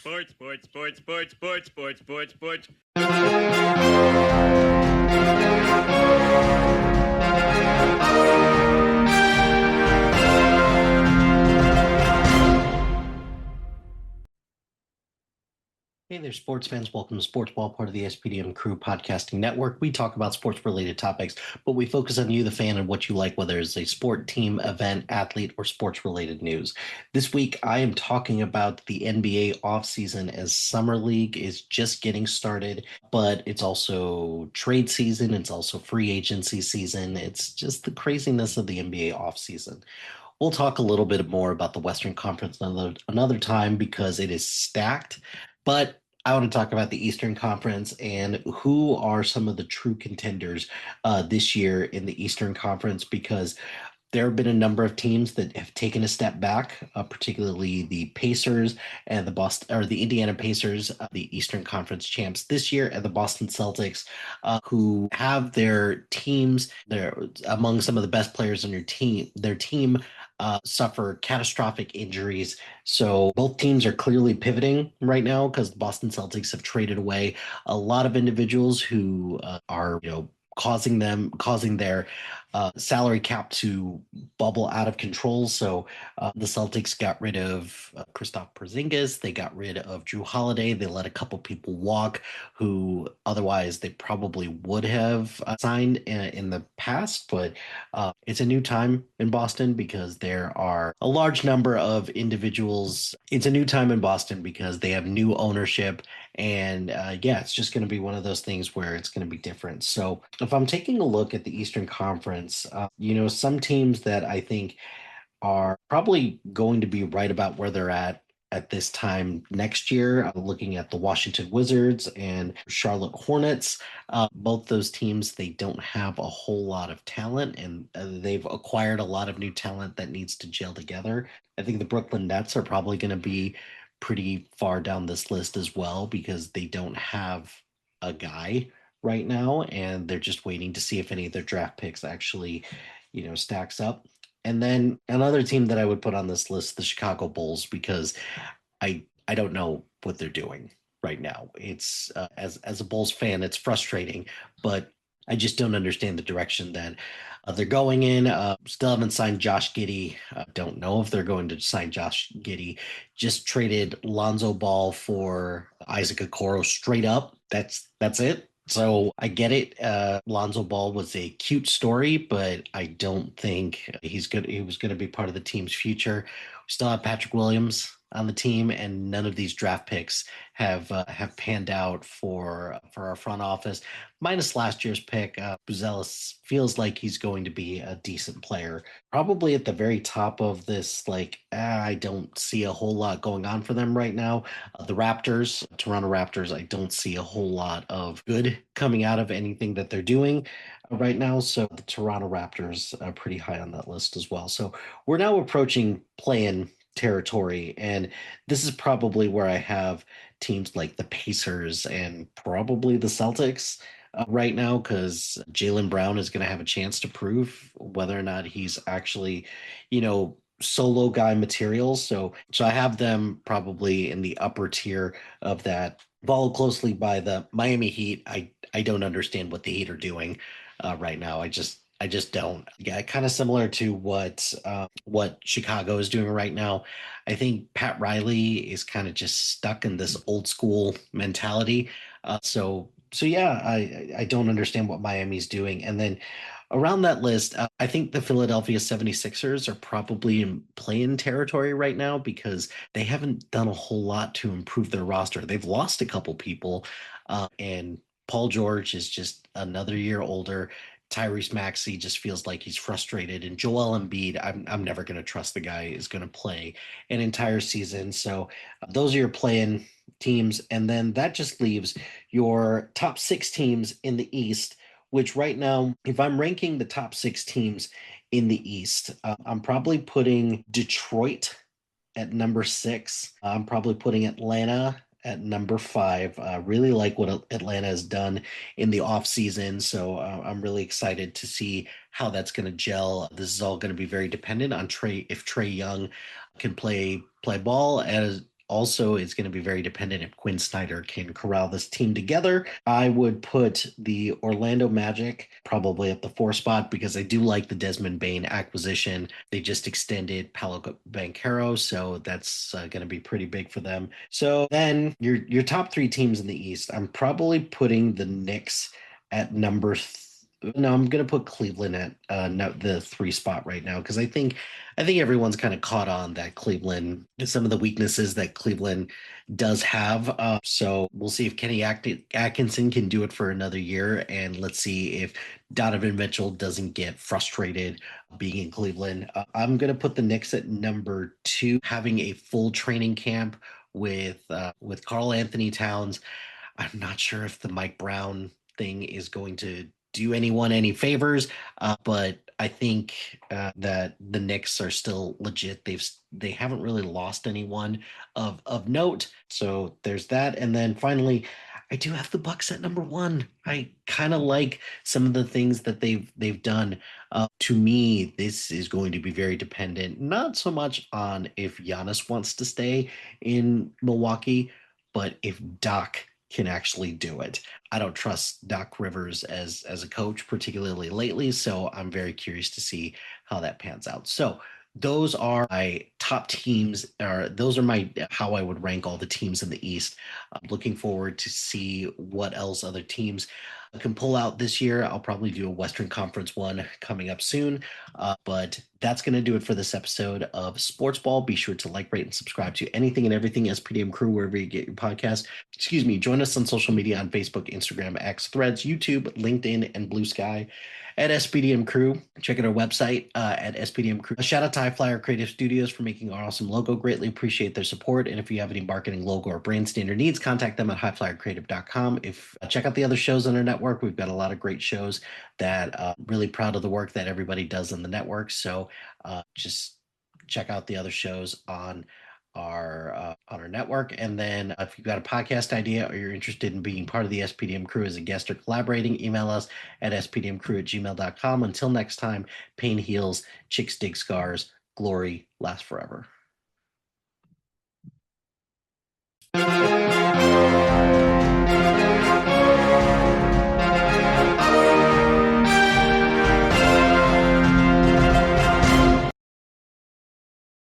Sports, sports, sports, sports, sports, sports, sports, sports. Hey there, sports fans. Welcome to Sportsball, part of the SPDM Crew Podcasting Network. We talk about sports-related topics, but we focus on you, the fan, and what you like, whether it's a sport, team, event, athlete, or sports-related news. This week, I am talking about the NBA offseason as Summer League is just getting started, but it's also trade season. It's also free agency season. It's just the craziness of the NBA offseason. We'll talk a little bit more about the Western Conference another time because it is stacked. But I want to talk about the Eastern Conference and who are some of the true contenders this year in the Eastern Conference because there have been a number of teams that have taken a step back, particularly the Pacers and the Indiana Pacers, the Eastern Conference champs this year, and the Boston Celtics, who have their teams. They're among some of the best players on their team suffer catastrophic injuries. So both teams are clearly pivoting right now because the Boston Celtics have traded away a lot of individuals who are, causing their salary cap to bubble out of control. So the Celtics got rid of Kristaps Porzingis. They got rid of Drew Holiday. They let a couple people walk who otherwise they probably would have signed in the past. But it's a new time in Boston because there are a large number of individuals. It's a new time in Boston because they have new ownership. And yeah, it's just going to be one of those things where it's going to be different. So if I'm taking a look at the Eastern Conference, some teams that I think are probably going to be right about where they're at this time next year. Looking at the Washington Wizards and Charlotte Hornets, both those teams, they don't have a whole lot of talent and they've acquired a lot of new talent that needs to gel together. I think the Brooklyn Nets are probably going to be pretty far down this list as well because they don't have a guy right now and they're just waiting to see if any of their draft picks actually, stacks up. And then another team that I would put on this list, the Chicago Bulls, because I don't know what they're doing right now. It's as a Bulls fan, it's frustrating, but I just don't understand the direction that they're going in. Still haven't signed Josh Giddey. Don't know if they're going to sign Josh Giddey. Just traded Lonzo Ball for Isaac Okoro straight up. That's it. So I get it. Lonzo Ball was a cute story, but I don't think he's good. He was going to be part of the team's future. We still have Patrick Williams on the team, and none of these draft picks have panned out for our front office. Minus last year's pick, Buzelis feels like he's going to be a decent player. Probably at the very top of this, I don't see a whole lot going on for them right now. The Raptors, Toronto Raptors, I don't see a whole lot of good coming out of anything that they're doing right now. So the Toronto Raptors are pretty high on that list as well. So we're now approaching play-in territory, and this is probably where I have teams like the Pacers and probably the Celtics right now because Jaylen Brown is going to have a chance to prove whether or not he's actually, solo guy material. So I have them probably in the upper tier of that. Followed closely by the Miami Heat. I don't understand what the Heat are doing right now. I just don't. Yeah, kind of similar to what Chicago is doing right now. I think Pat Riley is kind of just stuck in this old school mentality. So yeah, I don't understand what Miami's doing. And then around that list, I think the Philadelphia 76ers are probably in play-in territory right now because they haven't done a whole lot to improve their roster. They've lost a couple people, and Paul George is just another year older. Tyrese Maxey just feels like he's frustrated, and Joel Embiid, I'm never going to trust the guy is going to play an entire season. So those are your play-in teams, and then that just leaves your top six teams in the East. Which right now, if I'm ranking the top six teams in the East, I'm probably putting Detroit at number six. I'm probably putting Atlanta at number five. Really like what Atlanta has done in the offseason. So I'm really excited to see how that's going to gel. This is all going to be very dependent on if Trey Young can play ball as also is going to be very dependent if Quinn Snyder can corral this team together. I would put the Orlando Magic probably at the 4 spot because I do like the Desmond Bain acquisition. They just extended Paolo Banchero, so that's going to be pretty big for them. So then your top 3 teams in the East, I'm probably putting the Knicks at no, I'm gonna put Cleveland at the 3 spot right now because I think everyone's kind of caught on that Cleveland some of the weaknesses that Cleveland does have. So we'll see if Kenny Atkinson can do it for another year, and let's see if Donovan Mitchell doesn't get frustrated being in Cleveland. I'm gonna put the Knicks at number 2, having a full training camp with Karl Anthony Towns. I'm not sure if the Mike Brown thing is going to do anyone any favors, but I think that the Knicks are still legit. They haven't really lost anyone of note, so there's that. And then finally, I do have the Bucks at number 1. I kind of like some of the things that they've done. To me, this is going to be very dependent, not so much on if Giannis wants to stay in Milwaukee, but if Doc can actually do it. I don't trust Doc Rivers as a coach, particularly lately. So I'm very curious to see how that pans out. So those are my top teams, or those are my how I would rank all the teams in the East. I'm looking forward to see what else other teams can pull out this year. I'll probably do a Western Conference one coming up soon. But that's going to do it for this episode of Sportsball. Be sure to like, rate, and subscribe to anything and everything SPDM Crew, wherever you get your podcast. Excuse me. Join us on social media on Facebook, Instagram, X, Threads, YouTube, LinkedIn, and Blue Sky at SPDM Crew. Check out our website at SPDM Crew. A shout out to High Flyer Creative Studios for making our awesome logo. Greatly appreciate their support. And if you have any marketing, logo, or brand standard needs, contact them at highflyercreative.com. Check out the other shows on our network. We've got a lot of great shows that really proud of the work that everybody does on the network. So just check out the other shows on our network. And then if you've got a podcast idea or you're interested in being part of the SPDM Crew as a guest or collaborating, email us at spdmcrew@gmail.com. Until next time, pain heals, chicks dig scars, glory lasts forever.